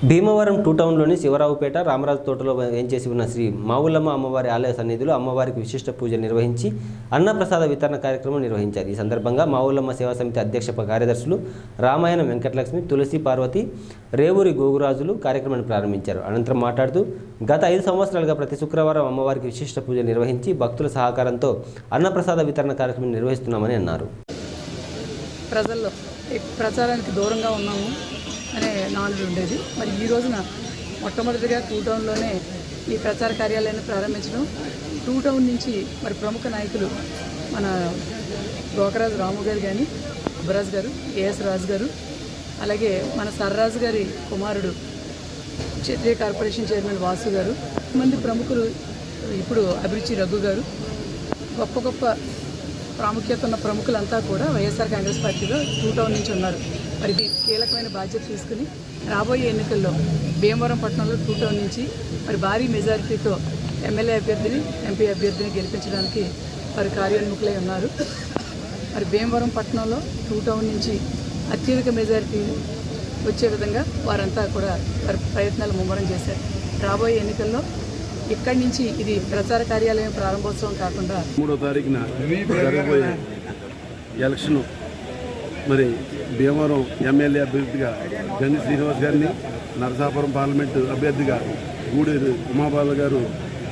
Bhimavaram two టౌన్లోని Sivaraopeta Ramaraju తోటలో వేంచేసి ఉన్న శ్రీ మావులమ్మ అమ్మవారి ఆలయ సన్నిధిలో అమ్మవారికి విశిష్ట పూజ నిర్వహించి అన్నప్రసాద వితరణ కార్యక్రమం నిర్వహించారు. ఈ సందర్భంగా మావులమ్మ సేవా సమితి అధ్యక్ష కార్యదర్శులు రామాయణం వెంకటలక్ష్మి, తులసి పార్వతి, రేవూరి గోగురాజులు కార్యక్రమాన్ని ప్రారంభించారు. అనంతరం మాట్లాడుతూ గత 5 సంవత్సరాలుగా ప్రతి శుక్రవారం అమ్మవారికి విశిష్ట పూజ నిర్వహించి భక్తుల సహకారంతో అన్నప్రసాద వితరణ కార్యక్రమం నిర్వహిస్తున్నామని అన్నారు. ప్రజల్లో ప్రచారానికి దూరంగా ఉన్నాము అనే నానుడి ఉండేది. మరి ఈ రోజున మొట్టమొదటిగా టూ టౌన్లోనే ఈ ప్రచార కార్యాలయాన్ని ప్రారంభించడం, టూ టౌన్ నుంచి మరి ప్రముఖ నాయకులు మన గోకరాజు రాము గారు కానీ, అబ్బరాజు గారు, ఏఎస్ రాజు గారు, అలాగే మన సర్రాజు గారి కుమారుడు క్షత్రియ కార్పొరేషన్ చైర్మన్ వాసు గారు, మంది ప్రముఖులు, ఇప్పుడు అభిరుచి రఘు గారు, గొప్ప గొప్ప ప్రాముఖ్యత ఉన్న ప్రముఖులంతా కూడా వైఎస్ఆర్ కాంగ్రెస్ పార్టీలో టూ టౌన్ నుంచి ఉన్నారు. మరి ఇది కీలకమైన బాధ్యత తీసుకుని రాబోయే ఎన్నికల్లో భీమవరం పట్టణంలో టూ టౌన్ నుంచి మరి భారీ మెజారిటీతో ఎమ్మెల్యే అభ్యర్థిని, ఎంపీ అభ్యర్థిని గెలిపించడానికి మరి కార్యోన్ముఖులై ఉన్నారు. మరి భీమవరం పట్టణంలో టూ టౌన్ నుంచి అత్యధిక మెజారిటీ వచ్చే విధంగా వారంతా కూడా వారి ప్రయత్నాలు ముమ్మరం చేశారు. రాబోయే ఎన్నికల్లో ఇక్కడి నుంచి ఇది ప్రచార కార్యాలయం ప్రారంభోత్సవం కాకుండా 3వ తారీఖున జరగబోయే ఎలక్షన్ మరి భీమవరం ఎమ్మెల్యే అభ్యర్థిగా గండి శ్రీనివాస్ గారిని, నరసాపురం పార్లమెంటు అభ్యర్థిగా గూడూరు ఉమాబాల గారు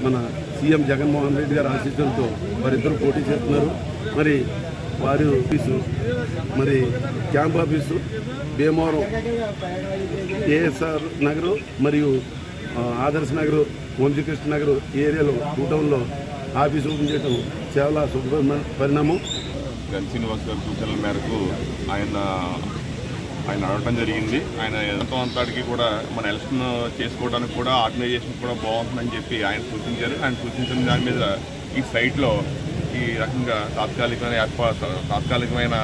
మన సీఎం జగన్మోహన్ రెడ్డి గారి ఆశీస్సులతో వారిద్దరూ పోటీ చేస్తున్నారు. మరి వారి ఆఫీసు మరి camp office Bhimavaram ASR Nagar మరియు ఆదర్శ్ నగరు, వంశీకృష్ణ నగర్ ఏరియాలో టూ టౌన్లో ఆఫీస్ ఓపెన్ చేయడం చాలా శుభ పరిణామం. గన్ శ్రీనివాస్ గారి సూచనల మేరకు ఆయన అడగటం జరిగింది. ఆయన ఎంతో అంతటికి కూడా మన ఎలక్షన్ చేసుకోవడానికి కూడా ఆర్గనైజేషన్ కూడా బాగుంటుందని చెప్పి ఆయన సూచించారు. ఆయన సూచించిన దాని మీద ఈ సైట్లో ఈ రకంగా తాత్కాలికమైన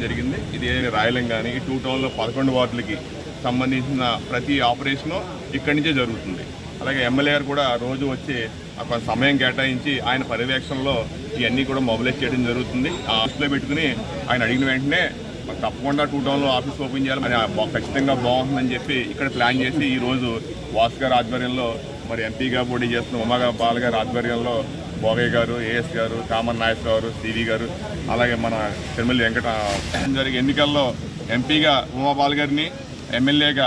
జరిగింది. ఇది రాయలం కానీ ఈ టూ టౌన్లో 11 వార్డులకి సంబంధించిన ప్రతి ఆపరేషను ఇక్కడి నుంచే జరుగుతుంది. అలాగే ఎమ్మెల్యే గారు కూడా రోజు వచ్చి కొంత సమయం కేటాయించి ఆయన పర్యవేక్షణలో ఇవన్నీ కూడా మొబిలైజ్ చేయడం జరుగుతుంది. ఆ ఆఫీస్లో పెట్టుకుని ఆయన అడిగిన వెంటనే తప్పకుండా టూ టౌన్లో ఆఫీస్ ఓపెన్ చేయాలని ఖచ్చితంగా బాగుంటుందని చెప్పి ఇక్కడ ప్లాన్ చేసి ఈరోజు వాసు గారి ఆధ్వర్యంలో మరి ఎంపీగా పోటీ చేస్తున్న ఉమాబాల గారి ఆధ్వర్యంలో భోగయ్య గారు, ఏఎస్ గారు, కామన్ నాయక్ గారు, సివి గారు, అలాగే మన తిరుమల జరిగే ఎన్నికల్లో ఎంపీగా ఉమాబాల గారిని, ఎమ్మెల్యేగా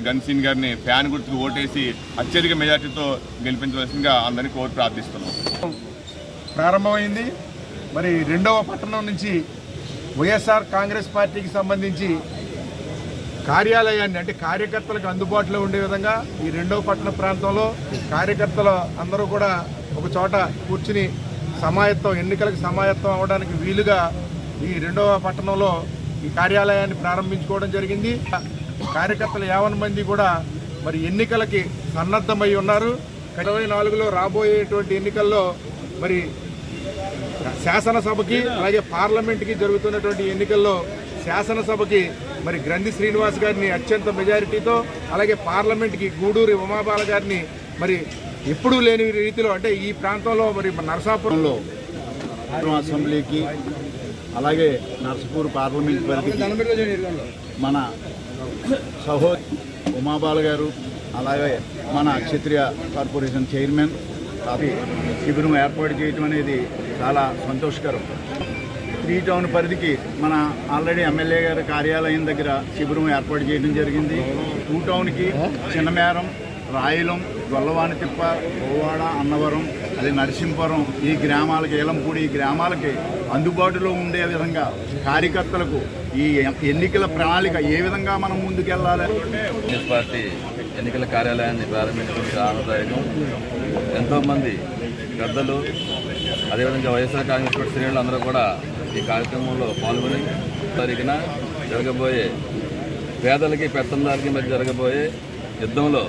గన్సీన్ గారిని ఫ్యాన్ గుర్తుకు ఓటేసి అత్యధిక మెజార్టీతో గెలిపించవలసిందిగా అందరినీ కోరి ప్రార్థిస్తున్నాం. ప్రారంభమైంది. మరి 2వ పట్టణం నుంచి వైఎస్ఆర్ కాంగ్రెస్ పార్టీకి సంబంధించి కార్యాలయాన్ని, అంటే కార్యకర్తలకు అందుబాటులో ఉండే విధంగా ఈ 2వ పట్టణ ప్రాంతంలో కార్యకర్తలు అందరూ కూడా ఒక చోట కూర్చుని ఎన్నికలకు సమాయత్తం అవ్వడానికి వీలుగా ఈ 2వ పట్టణంలో ఈ కార్యాలయాన్ని ప్రారంభించుకోవడం జరిగింది. కార్యకర్తలు 50 మంది కూడా మరి ఎన్నికలకి సన్నద్ధమై ఉన్నారు. 24లో రాబోయేటువంటి ఎన్నికల్లో మరి శాసనసభకి అలాగే పార్లమెంట్కి జరుగుతున్నటువంటి ఎన్నికల్లో శాసనసభకి మరి గ్రంథి శ్రీనివాస్ గారిని అత్యంత మెజారిటీతో, అలాగే పార్లమెంట్కి గూడూరి ఉమాబాల గారిని మరి ఎప్పుడూ లేని రీతిలో, అంటే ఈ ప్రాంతంలో మరి నరసాపురంలో అసెంబ్లీకి అలాగే నర్సపూర్ పార్లమెంట్ పరిధికి మన సహోదరి ఉమాబాల గారు, అలాగే మన క్షత్రియ కార్పొరేషన్ చైర్మన్ శిబిరం ఏర్పాటు చేయడం అనేది చాలా సంతోషకరం. 3 టౌన్ పరిధికి మన ఆల్రెడీ ఎమ్మెల్యే గారి కార్యాలయం దగ్గర శిబిరం ఏర్పాటు చేయడం జరిగింది. 2 టౌన్కి చిన్నమేరం, రాయలం, గొల్లవానితిప్ప, గోవాడ, అన్నవరం, అది నరసింపురం, ఈ గ్రామాలకి, ఏలంపూడి ఈ గ్రామాలకి అందుబాటులో ఉండే విధంగా కార్యకర్తలకు ఈ ఎన్నికల ప్రణాళిక ఏ విధంగా మనం ముందుకెళ్ళాలి. కాంగ్రెస్ పార్టీ ఎన్నికల కార్యాలయాన్ని ప్రారంభించడం ఆనందదాయకం. ఎంతోమంది పెద్దలు, అదేవిధంగా వైఎస్ఆర్ కాంగ్రెస్ పార్టీ శ్రేణులు అందరూ కూడా ఈ కార్యక్రమంలో పాల్గొని తారీఖున జరగబోయే పేదలకి పెత్తందారికి మధ్య జరగబోయే యుద్ధంలో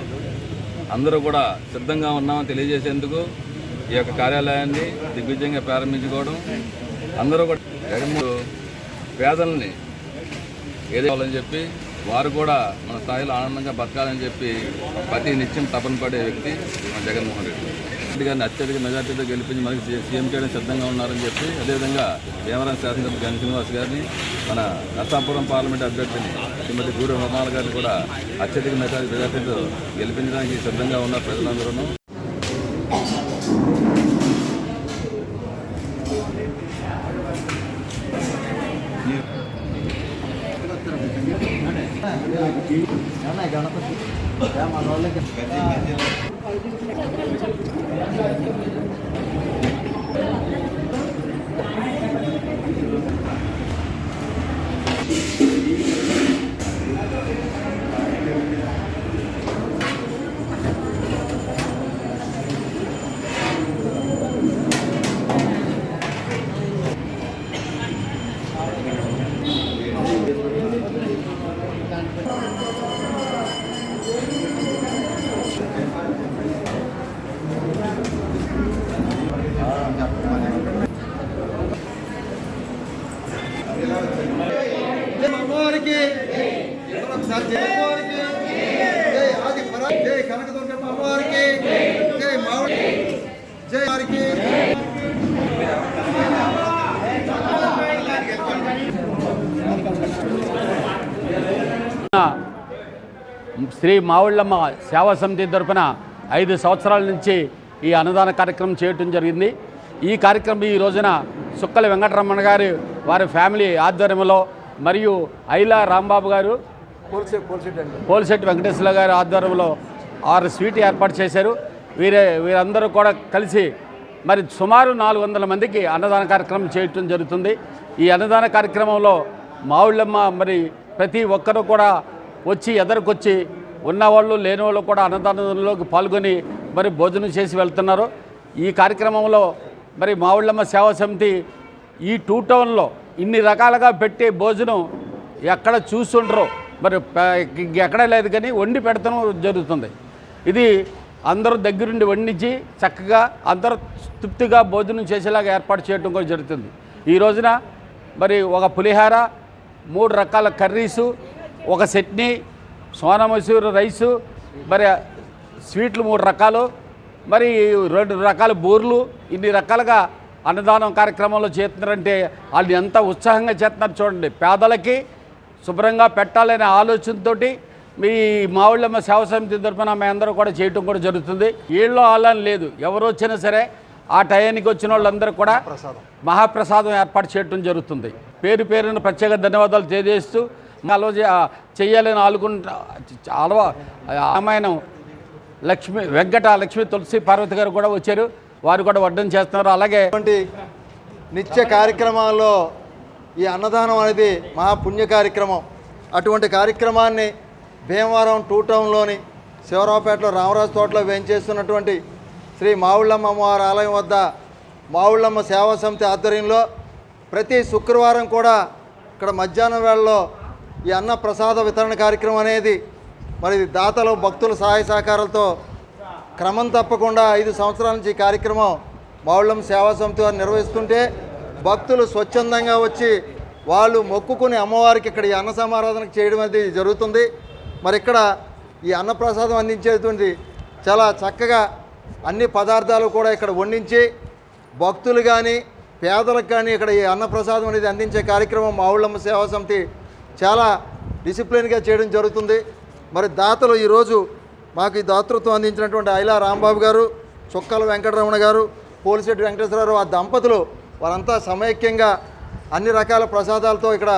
అందరూ కూడా సిద్ధంగా ఉన్నామని తెలియజేసేందుకు ఈ యొక్క కార్యాలయాన్ని దిగ్విజయంగా ప్రారంభించుకోవడం, అందరూ కూడా జగన్మోహన్ పేదల్ని ఏదేవాలని చెప్పి వారు కూడా మన స్థాయిలో ఆనందంగా బతకాలని చెప్పి ప్రతి నిత్యం తపన పడే వ్యక్తి మన జగన్మోహన్ రెడ్డి గారిని అత్యధిక మెజార్టీతో గెలిపించి మనకి సీఎం చేయడం సిద్ధంగా ఉన్నారని చెప్పి, అదేవిధంగా భీమవరం శాసనసభ్యులు గన్ శ్రీనివాస్ గారిని, మన నర్సాపురం పార్లమెంట్ అభ్యర్థిని శ్రీమతి గూడె ఉమాబాల గారిని కూడా అత్యధిక మెజార్టీతో గెలిపించడానికి సిద్ధంగా ఉన్న ప్రజలందరూ శ్రీ మావుళ్ళమ్మ సేవా సమితి తరపున 5 సంవత్సరాల నుంచి ఈ అన్నదాన కార్యక్రమం చేయటం జరిగింది. ఈ కార్యక్రమం ఈ రోజున సుక్కల వెంకటరమణ గారు వారి ఫ్యామిలీ ఆధ్వర్యంలో మరియు ఐలా రాంబాబు గారు పోలిశెట్టి వెంకటేశ్వర గారి ఆధ్వర్యంలో 6 స్వీట్ ఏర్పాటు చేశారు. వీరందరూ కూడా కలిసి మరి సుమారు 400 మందికి అన్నదాన కార్యక్రమం చేయటం జరుగుతుంది. ఈ అన్నదాన కార్యక్రమంలో మావుళ్ళమ్మ మరి ప్రతి ఒక్కరూ కూడా వచ్చి ఎదరికొచ్చి ఉన్నవాళ్ళు లేనివాళ్ళు కూడా అన్నదానంలోకి పాల్గొని మరి భోజనం చేసి వెళ్తున్నారు. ఈ కార్యక్రమంలో మరి మావుళ్ళమ్మ సేవా సమితి ఈ 2 టౌన్లో ఇన్ని రకాలుగా పెట్టే భోజనం ఎక్కడ చూస్తుండ్రో మరి ఎక్కడ లేదు కానీ వండి పెడతాం జరుగుతుంది. ఇది అందరూ దగ్గరుండి వండించి చక్కగా అందరూ తృప్తిగా భోజనం చేసేలాగా ఏర్పాటు చేయడం కూడా జరుగుతుంది. ఈ రోజున మరి ఒక పులిహార, 3 రకాల కర్రీసు, ఒక చట్నీ, సోనా మసూరు రైసు, మరి స్వీట్లు 3 రకాలు, మరి 2 రకాల బూర్లు, ఇన్ని రకాలుగా అన్నదానం కార్యక్రమంలో చేస్తున్నారంటే వాళ్ళు ఎంత ఉత్సాహంగా చేస్తున్నారు చూడండి. పేదలకి శుభ్రంగా పెట్టాలనే ఆలోచనతో మీ మావుళ్ళమ్మ సేవా సమితి తరఫున మీ అందరూ కూడా చేయటం కూడా జరుగుతుంది. వీళ్ళు ఆలని లేదు, ఎవరు వచ్చినా సరే ఆ టయానికి వచ్చిన వాళ్ళందరూ కూడా మహాప్రసాదం ఏర్పాటు చేయటం జరుగుతుంది. పేరున ప్రత్యేక ధన్యవాదాలు తెలియజేస్తూ చెయ్యాలని రామాయణం లక్ష్మి తులసి పార్వతి గారు కూడా వచ్చారు, వారు కూడా వడ్డం చేస్తున్నారు. అలాగే నిత్య కార్యక్రమాల్లో ఈ అన్నదానం అనేది మహాపుణ్య కార్యక్రమం. అటువంటి కార్యక్రమాన్ని భీమవరం 2 టౌన్లోని శివరావుపేటలో రామరాజు తోటలో వేయించేస్తున్నటువంటి శ్రీ మావుళ్ళమ్మ అమ్మవారి ఆలయం వద్ద మావుళ్ళమ్మ సేవా సమితి ఆధ్వర్యంలో ప్రతి శుక్రవారం కూడా ఇక్కడ మధ్యాహ్నం వేళలో ఈ అన్న ప్రసాద వితరణ కార్యక్రమం అనేది మరి దాతలు భక్తుల సహాయ సహకారాలతో క్రమం తప్పకుండా 5 సంవత్సరాల నుంచి ఈ కార్యక్రమం మావుళ్ళమ్మ సేవా సమితి వారు నిర్వహిస్తుంటే భక్తులు స్వచ్ఛందంగా వచ్చి వాళ్ళు మొక్కుకుని అమ్మవారికి ఇక్కడ ఈ అన్న సమారాధన చేయడం అనేది జరుగుతుంది. మరి ఇక్కడ ఈ అన్నప్రసాదం అందించేటువంటి చాలా చక్కగా అన్ని పదార్థాలు కూడా ఇక్కడ వండించి భక్తులు కానీ పేదలకు కానీ ఇక్కడ ఈ అన్నప్రసాదం అనేది అందించే కార్యక్రమం మావుళ్ళమ్మ సేవా సమితి చాలా డిసిప్లిన్గా చేయడం జరుగుతుంది. మరి దాతలు ఈరోజు మాకు ఈ దాతృత్వం అందించినటువంటి ఐలా రాంబాబు గారు, చుక్కల వెంకటరమణ గారు, పోలిశెట్టి వెంకటేశ్వరరావు, ఆ దంపతులు వారంతా సమైక్యంగా అన్ని రకాల ప్రసాదాలతో ఇక్కడ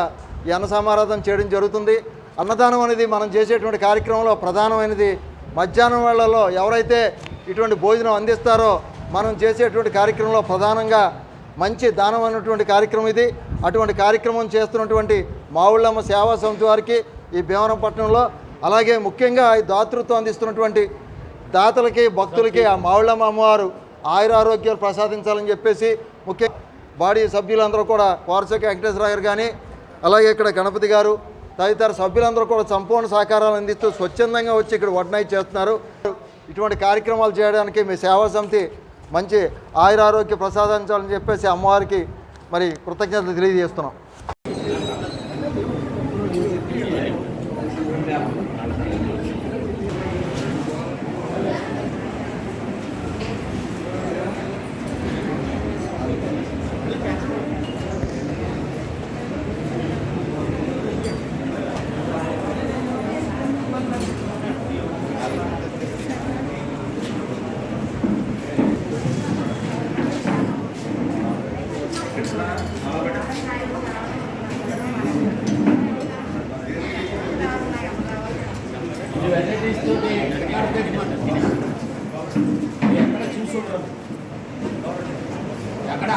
ఈ అన్న సమారాధన చేయడం జరుగుతుంది. అన్నదానం అనేది మనం చేసేటువంటి కార్యక్రమంలో ప్రధానమైనది మధ్యాహ్నం వేళల్లో ఎవరైతే ఇటువంటి భోజనం అందిస్తారో మనం చేసేటువంటి కార్యక్రమంలో ప్రధానంగా మంచి దానం అన్నటువంటి కార్యక్రమం ఇది. అటువంటి కార్యక్రమం చేస్తున్నటువంటి మావుళ్ళమ్మ సేవా సమితి వారికి ఈ భీమవరం పట్టణంలో, అలాగే ముఖ్యంగా ఈ దాతృత్వం అందిస్తున్నటువంటి దాతలకి భక్తులకి ఆ మావుళ్ళమ్మ అమ్మవారు ఆయురారోగ్యాలు ప్రసాదించాలని చెప్పేసి ముఖ్య బాడీ సభ్యులందరూ కూడా కోరసకి వెంకటేశ్వర గారు కానీ అలాగే ఇక్కడ గణపతి గారు తదితర సభ్యులందరూ కూడా సంపూర్ణ సహకారాలు అందిస్తూ స్వచ్ఛందంగా వచ్చి ఇక్కడ వడ్నాయి చేస్తున్నారు. ఇటువంటి కార్యక్రమాలు చేయడానికి మీ సేవా సమితి మంచి ఆయురారోగ్య ప్రసాదించాలని చెప్పేసి అమ్మవారికి మరి కృతజ్ఞతలు తెలియజేస్తున్నాం. అక్కడ